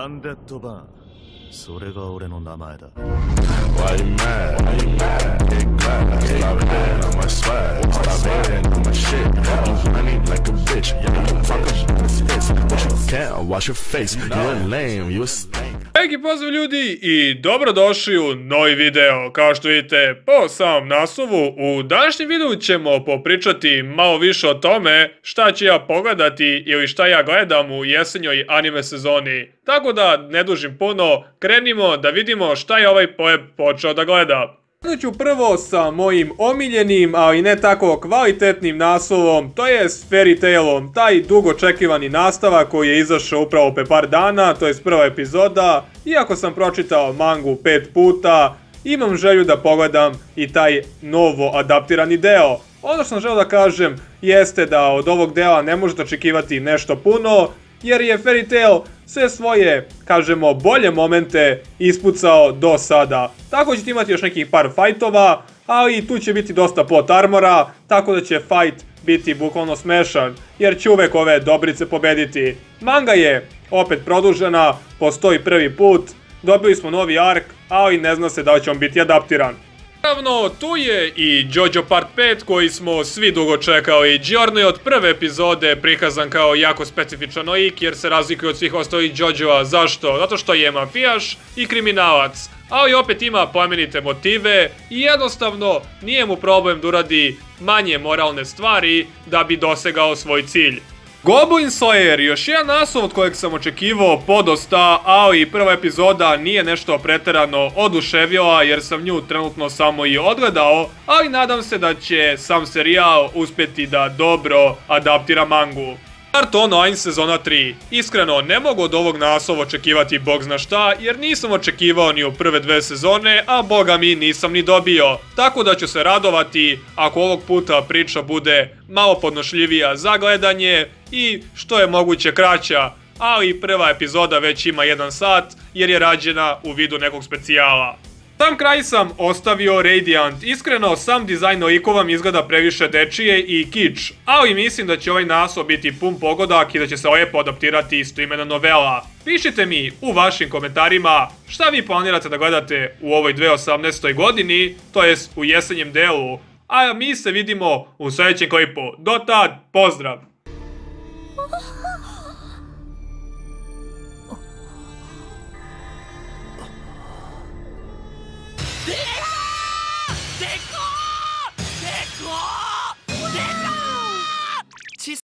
アンデッド・バーン、それが俺の名前だ。 Why you mad? Why you mad? Get glad. Stop hating on my swag. Stop hating on my shit. You money like a bitch. You fucking hits. But you can't wash your face. You a lame. You a stank. Veliki pozdrav ljudi i dobrodošli u novi video. Kao što vidite po samom naslovu, u današnjem videu ćemo popričati malo više o tome šta ću ja pogledati ili šta ja gledam u jesenjoj anime sezoni. Tako da ne dužim puno, krenimo da vidimo šta je ovaj poeb počeo da gleda. Krenut ću prvo sa mojim omiljenim, ali ne tako kvalitetnim naslovom, to je Fairy Tailom, taj dugo očekivani nastavak koji je izašao upravo pre par dana, to je prva epizoda. Iako sam pročitao mangu 5 puta, imam želju da pogledam i taj novo adaptirani deo. Ono što sam želeo da kažem jeste da od ovog dela ne možete očekivati nešto puno, jer je Fairy Tail sve svoje, kažemo, bolje momente ispucao do sada. Tako ćete imati još nekih par fajtova, ali i tu će biti dosta plot armora, tako da će fight biti bukvalno smešan, jer će uvek ove dobrice pobediti. Manga je opet produžena, postoji prvi put, dobili smo novi ark, ali ne zna se da li će on biti adaptiran. Naravno, tu je i JoJo Part 5 koji smo svi dugo čekali. Giorno je od prve epizode prikazan kao jako specifičan lik jer se razlikuje od svih ostalih JoJo-a. Zašto? Zato što je mafijaš i kriminalac, ali opet ima plemenite motive i jednostavno nije mu problem da uradi manje moralne stvari da bi dosegao svoj cilj. Goblin Slayer, još jedan naslov od kojeg sam očekivao podosta, ali prva epizoda nije nešto preterano oduševila jer sam nju trenutno samo i odgledao, ali nadam se da će sam serijal uspjeti da dobro adaptira mangu. Art Online sezona 3. Iskreno, ne mogu od ovog naslova očekivati bog zna šta, jer nisam očekivao ni u prve dve sezone, a boga mi nisam ni dobio. Tako da ću se radovati ako ovog puta priča bude malo podnošljivija za gledanje i što je moguće kraća, ali prva epizoda već ima 1 sat jer je rađena u vidu nekog specijala. Sam kraj sam ostavio Radiant. Iskreno, sam dizajn likova mi izgleda previše dečije i kič, ali mislim da će ovaj naslov biti pun pogodak i da će se lepo adaptirati istoimena novela. Pišite mi u vašim komentarima šta vi planirate da gledate u ovoj 2018. godini, to jest u jesenjem delu, a mi se vidimo u sljedećem klipu. Do tad, pozdrav!